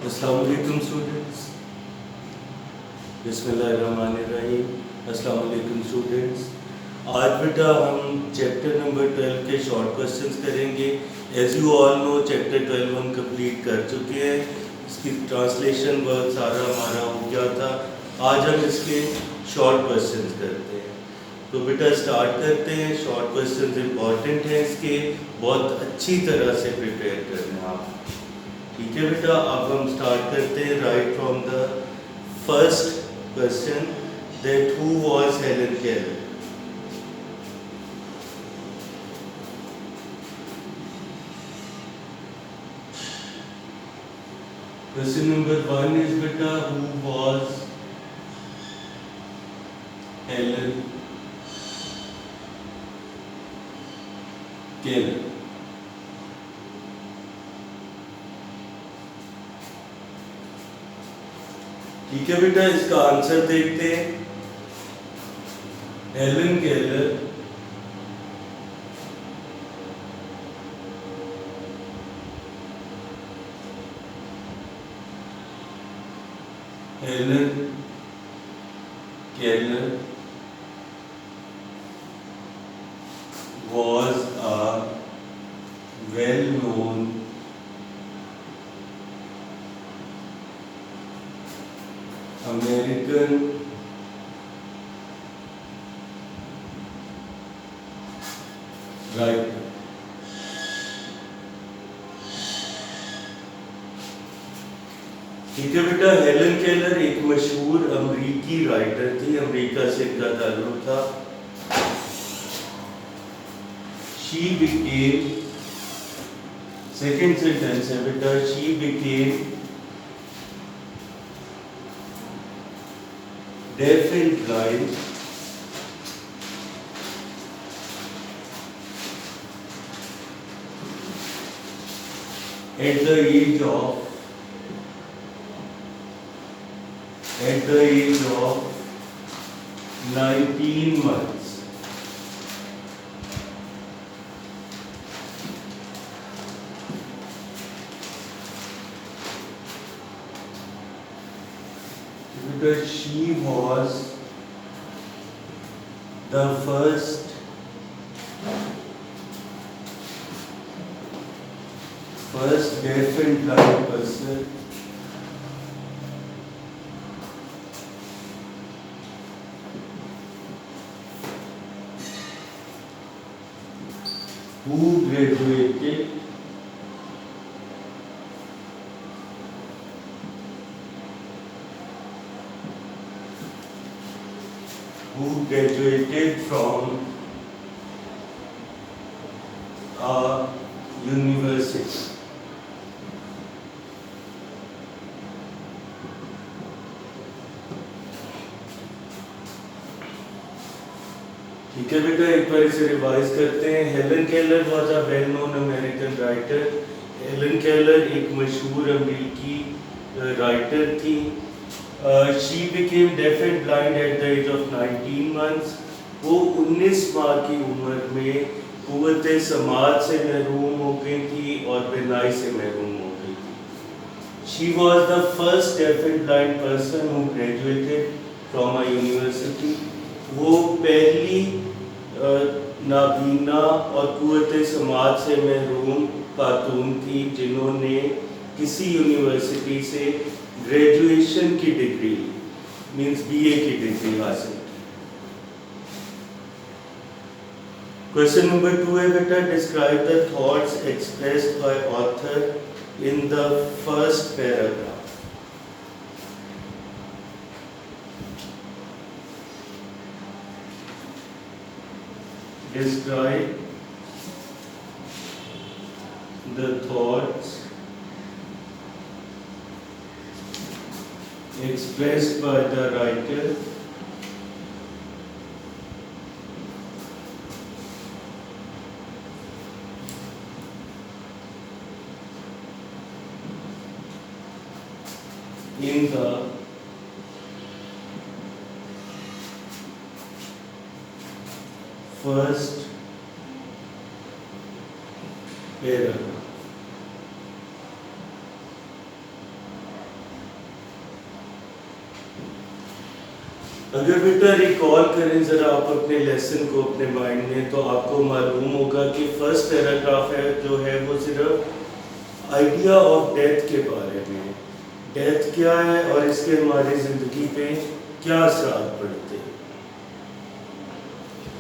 अस्सलाम वालेकुम स्टूडेंट्स। बिस्मिल्लाहिर्रहमानिर्रहीम। अस्सलाम वालेकुम स्टूडेंट्स। आज बेटा हम चैप्टर नंबर 12 के शॉर्ट क्वेश्चंस करेंगे। As you all know chapter 12 हम कंप्लीट कर चुके हैं। इसकी ट्रांसलेशन वर्क सारा हमारा हो गया था। आज हम इसके शॉर्ट क्वेश्चंस करते हैं। तो बेटा स्टार्ट करते हैं। शॉर्ट क्वेश्चंस इंपॉर्टेंट हैं, इसके बहुत अच्छी तरह से प्रिपेयर करना आप। ठीक है बेटा, अब हम स्टार्ट करते हैं। Right from the first question that who was Helen Keller. Question number 1 is बेटा हु वाज हेलन केलर। ठीक है बेटा, इसका आंसर देखते हैं। Helen Keller was a well-known American writer. ठीक है बेटा, हेलन केलर एक मशहूर अमेरिकी राइटर थी। अमेरिका से इनका ताल्लुक था। She became, सेकेंड सेंटेंस है बेटा, she became deaf and blind at the age of 19 months. Because she was the first deaf and blind person who graduated from a university. ठीक है बेटा, एक बार इसे रिवाइज करते हैं। Helen Keller was a well known American writer. Helen Keller एक मशहूर अमेरिकी राइटर थी। She became deaf and blind at the age of 19 months. वो 19 माह की उम्र में कुव्वत समात से महरूम हो गई थी और बिनाई से महरूम हो गई थी। She was the first def and blind person who graduated from a university. वो पहली नाबीना और कुव्वत समात से महरूम खातून थी जिन्होंने किसी यूनिवर्सिटी से ग्रेजुएशन की डिग्री मींस बीए की डिग्री हासिल की। क्वेश्चन नंबर 2 है बेटा, describe the thoughts expressed by author in the first paragraph. Describe the thoughts expressed by the writer in the first paragraph. अगर बेटा रिकॉल करें ज़रा आप अपने लेसन को अपने माइंड में, तो आपको मालूम होगा कि फर्स्ट पैराग्राफ है जो है वो सिर्फ आइडिया ऑफ डेथ के बारे में। डेथ क्या है और इसके हमारी ज़िंदगी पे क्या असर पड़ते हैं।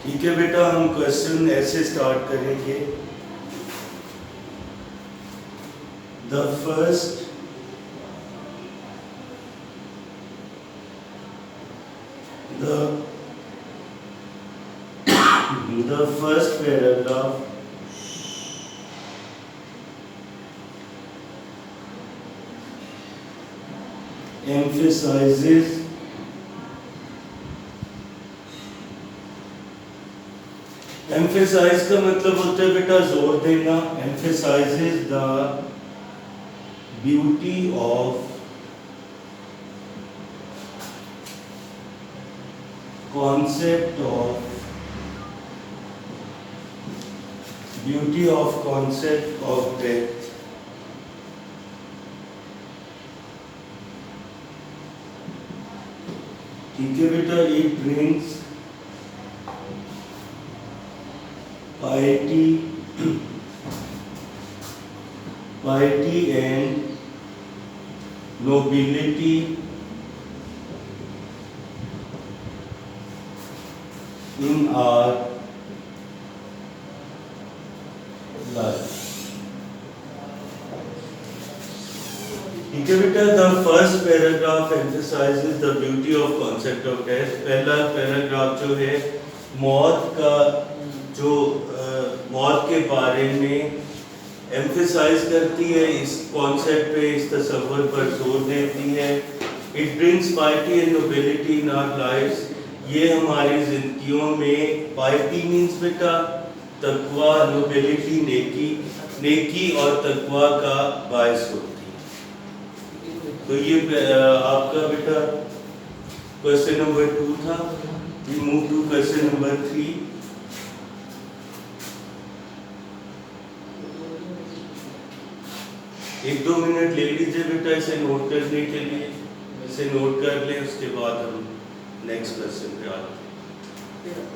ठीक है बेटा, हम क्वेश्चन ऐसे स्टार्ट करेंगे। The first the first paragraph emphasizes emphasize का मतलब होता है बेटा जोर देना। emphasizes the beauty of concept of death। ठीक है बेटा, it brings piety and nobility in our life। ठीक है बेटा, the first paragraph emphasises the beauty of concept of death. पहला पैराग्राफ जो है मौत का जो मौत के बारे में एम्फसाइज करती है, इस कॉन्सेप्ट पे, इस तसव्वुर पर जोर देती है। It brings piety and nobility in our lives. ये हमारी जिंदगियों में, पाइटी मीन्स बेटा तकवा, नोबिलिटी नेकी और तकवा का बायस होती है। तो ये आपका बेटा क्वेश्चन नंबर 2 था। We move to question number 3। एक दो मिनट ले लीजिए बेटा इसे नोट करने के लिए, इसे नोट कर लें, उसके बाद हम नेक्स्ट क्वेश्चन पे आते हैं।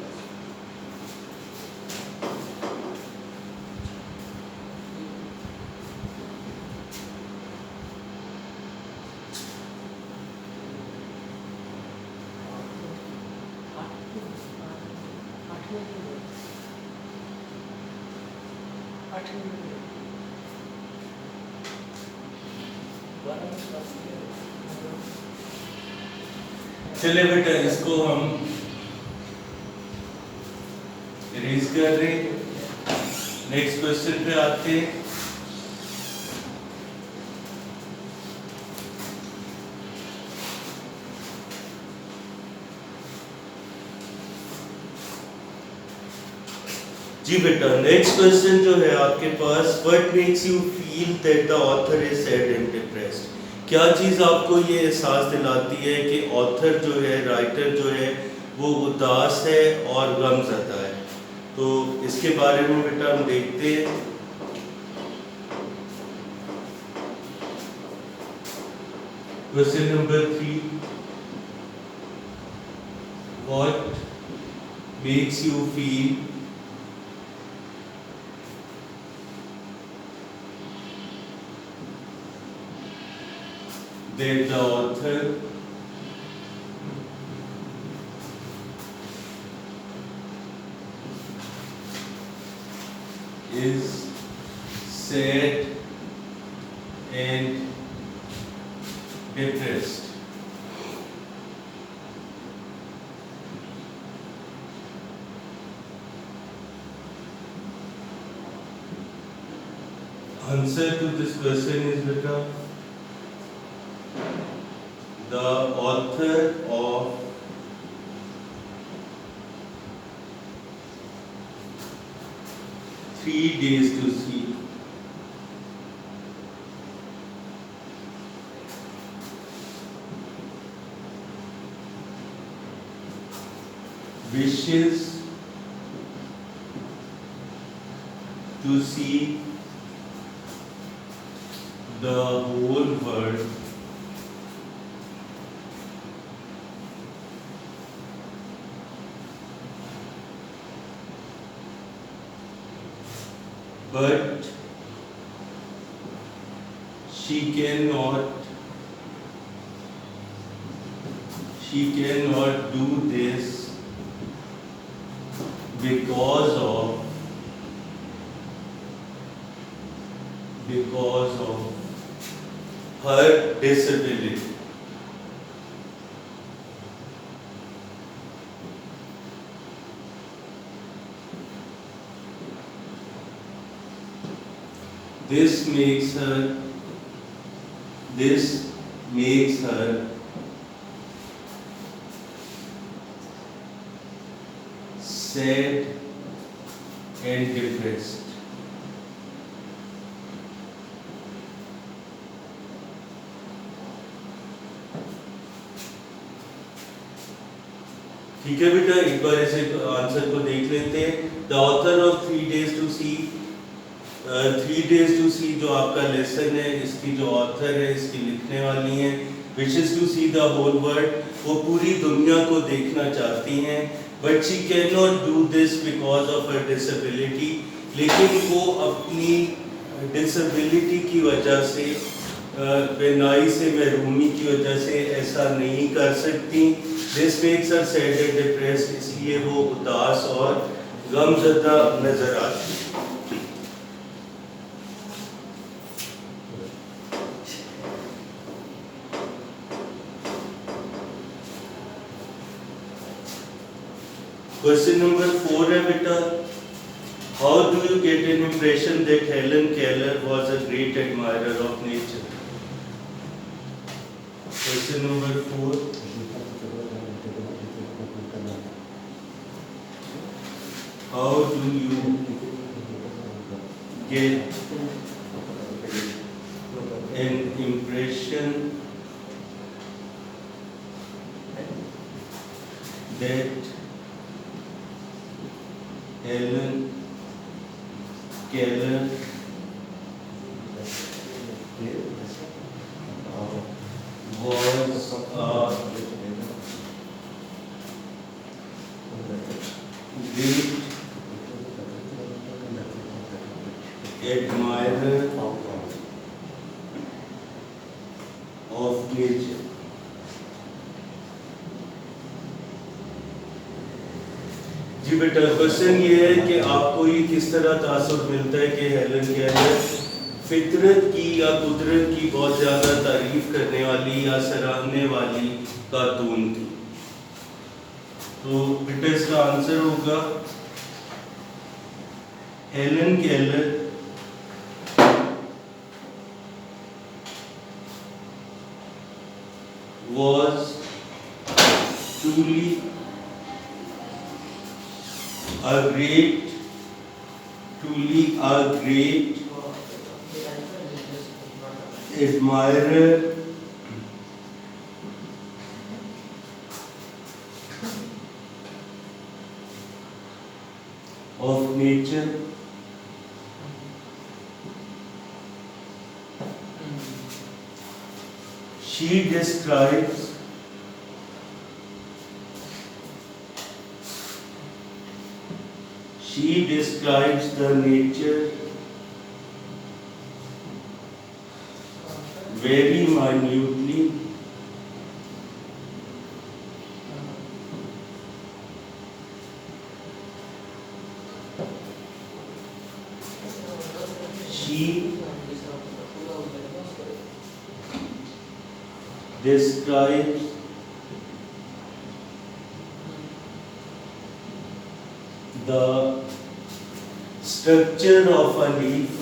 चले बेटा इसको हम इरेज कर रहे हैं। नेक्स्ट क्वेश्चन पे आते हैं। जी बेटा, नेक्स्ट क्वेश्चन जो है आपके पास, what makes you feel that the author is sad and depressed. क्या चीज़ आपको ये एहसास दिलाती है कि ऑथर जो है, राइटर जो है, वो उदास है और गमज़दा है। तो इसके बारे में बेटा हम देखते हैं। Question number 3, what makes you feel that the author is sad and depressed। Answer to this question is beta, the author of Three Days to See wishes to see the whole world but she cannot do this because of her disability. This makes her sad and depressed. ठीक है बेटा, एक बार ऐसे answer को देख लेते हैं। The author of 3 days to see, 3 days to see जो आपका लेसन है, इसकी जो ऑथर है, इसकी लिखने वाली हैं, wishes to see the whole world, वो पूरी दुनिया को देखना चाहती हैं, but she can not do this because of her disability, लेकिन वो अपनी डिसेबिलिटी की वजह से, बेनाई से महरूमी की वजह से ऐसा नहीं कर सकती। This makes her sad and depressed, इसलिए वो उदास और गमज़दा नजर आती है। क्वेश्चन नंबर 4 है बेटा, how do you get an impression that Helen Keller was a great admirer of nature? Question number 4, how do you get an impression that Helen Keller was a great admirer of nature? जी बेटा, question ये है कि आपको ये किस तरह तासुर मिलता है कि हेलन केलर फितरत की या कुदरत की बहुत ज़्यादा तारीफ करने वाली या सराहने वाली खातून थी? तो बेटा इसका आंसर होगा Helen Keller was truly a great admirer of nature. She describes the nature very minutely, she describes the structure of a leaf,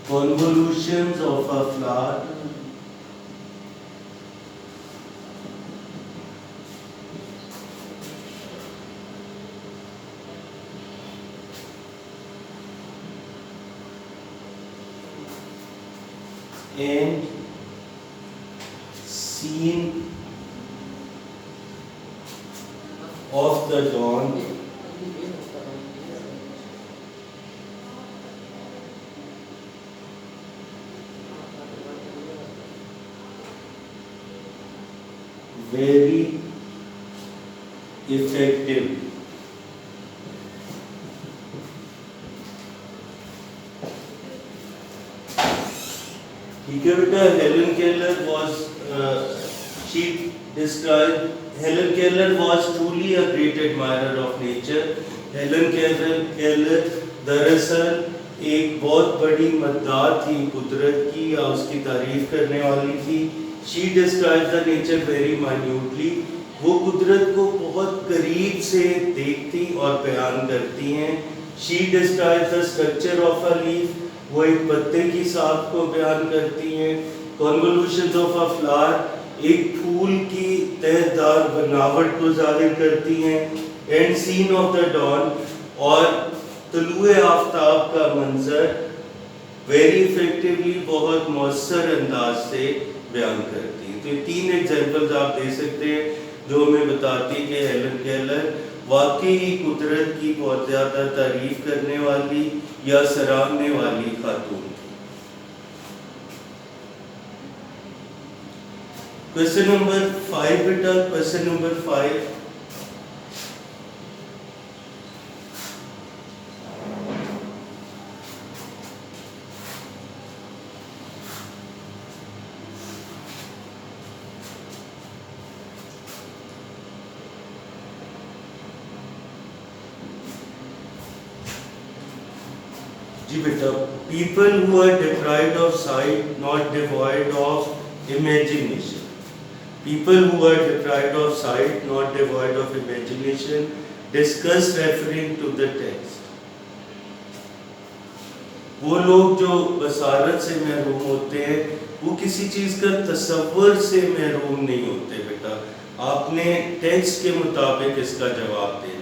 convolutions of a flower, and scene of the dawn, very effective. ठीक है बेटा, Helen Keller was she described Helen Keller was truly a great admirer of nature. Helen Keller दरअसल एक बहुत बड़ी मद्दाह थी कुदरत की या उसकी तारीफ करने वाली थी. She described the nature very minutely. वो कुदरत को बहुत करीब से देखती और बयान करती हैं. She described the structure of a leaf. वो एक पत्ते की साख को बयान करती हैं. Convolutions of a flower, एक फूल की तहदार बनावट को जाहिर करती हैं. And scene of the dawn, और तलुए आफ्ताब का मंजर वेरी इफेक्टिवली, बहुत मौसर अंदाज से बयान करती हैं. तो ये 3 एग्जाम्पल्स आप दे सकते हैं जो हमें बताती है कि हेलन केलर वाकई कुदरत की बहुत ज़्यादा तारीफ करने वाली या सराहने वाली खातून थी. क्वेश्चन नंबर 5 बेटा, क्वेश्चन नंबर 5. जी बेटा, people who are deprived of sight, not devoid of imagination. People who are deprived of sight, not devoid of imagination, discuss referring to the text. वो लोग जो बसारत से महरूम होते हैं, वो किसी चीज़ का तसव्वुर से महरूम नहीं होते बेटा. आपने टेक्स्ट के मुताबिक इसका जवाब देना.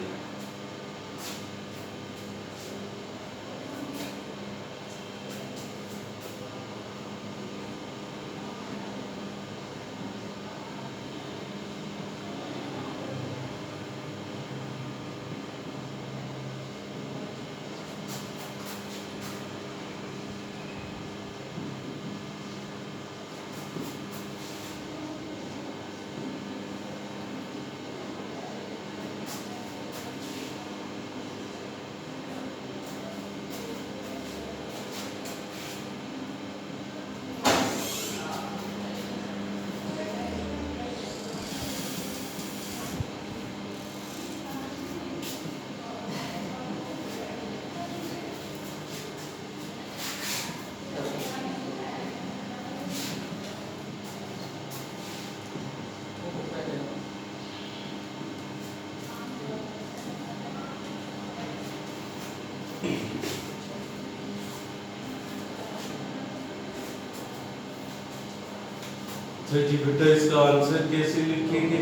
तो जी बेटा, इसका आंसर कैसे लिखेंगे?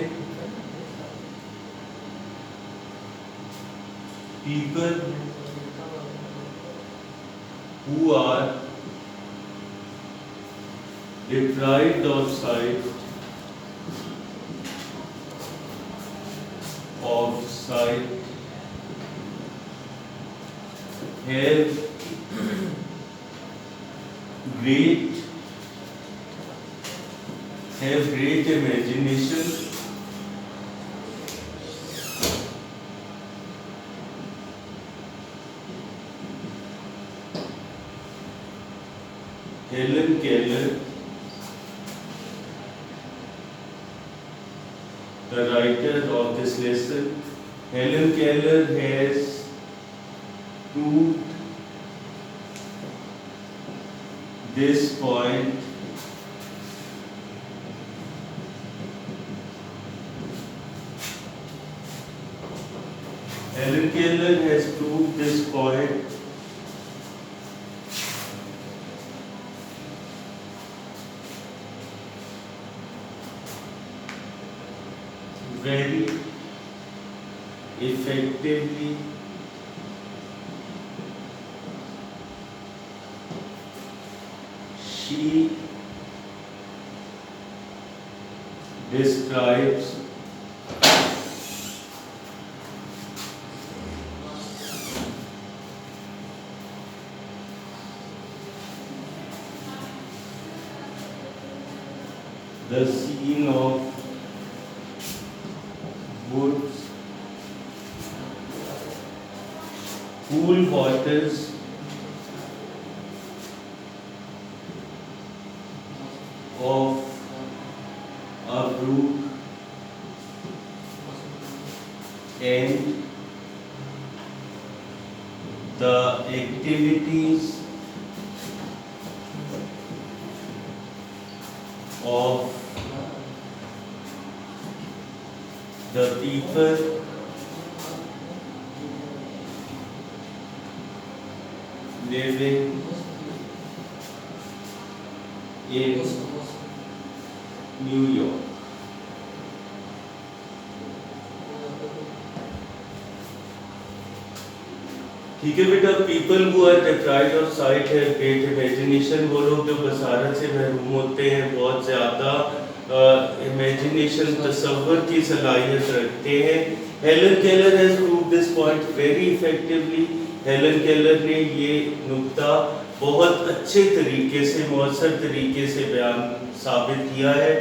People who are deprived of sight have great imagination, Helen Keller, the writer of this lesson, Helen Keller has proved this point Helen Keller has proved this point very effectively she describes the scene of woods, cool waters, of a brook, and the activities of the people living in New York. ठीक है बेटा, people who are deprived of sight have great imagination, वो लोग जो बसारत से महरूम होते हैं बहुत ज़्यादा इमेजिनेशन तसव्वुर की सलाहियत रखते हैं। Helen Keller has proved this point very effectively. Helen Keller ने ये नुक्ता बहुत अच्छे तरीके से, मौसर तरीके से बयान साबित किया है।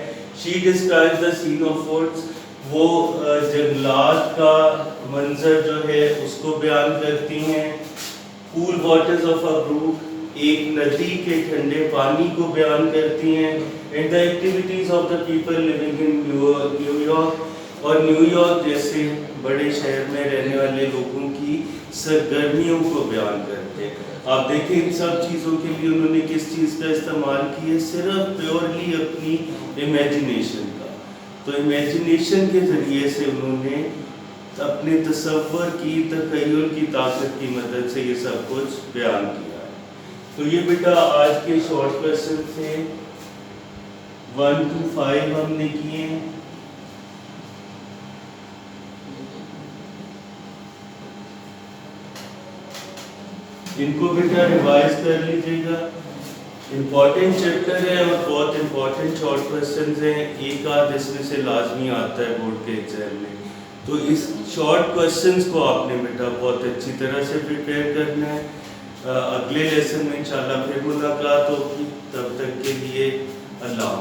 She describes the scene of woods, वो जंगलात का मंजर जो है उसको बयान करती हैं। Cool waters of a brook, एक नदी के ठंडे पानी को बयान करती हैं। And the activities of the people living in New York, और न्यूयॉर्क जैसे बड़े शहर में रहने वाले लोगों की सरगर्मियों को बयान करते हैं। आप देखें इन सब चीज़ों के लिए उन्होंने किस चीज़ का इस्तेमाल किया, सिर्फ प्योरली अपनी इमेजिनेशन का। तो इमेजिनेशन के ज़रिए से उन्होंने अपने तसव्वुर की, तख़य्युल की ताकत की मदद से ये सब कुछ बयान किया है। तो ये बेटा आज के शॉर्ट क्वेश्चन थे, 1 to 5 हमने किए। इनको बेटा रिवाइज कर लीजिएगा। इम्पॉर्टेंट चैप्टर है और बहुत इम्पॉर्टेंट शॉर्ट क्वेश्चन हैं, एक आध इसमें से लाजमी आता है बोर्ड के एग्जाम में। तो इस शॉर्ट क्वेश्चंस को आपने बेटा बहुत अच्छी तरह से प्रिपेयर करना है। अगले लेसन में इंशाल्लाह फिर मुलाकात होगी, तब तक के लिए अल्लाह।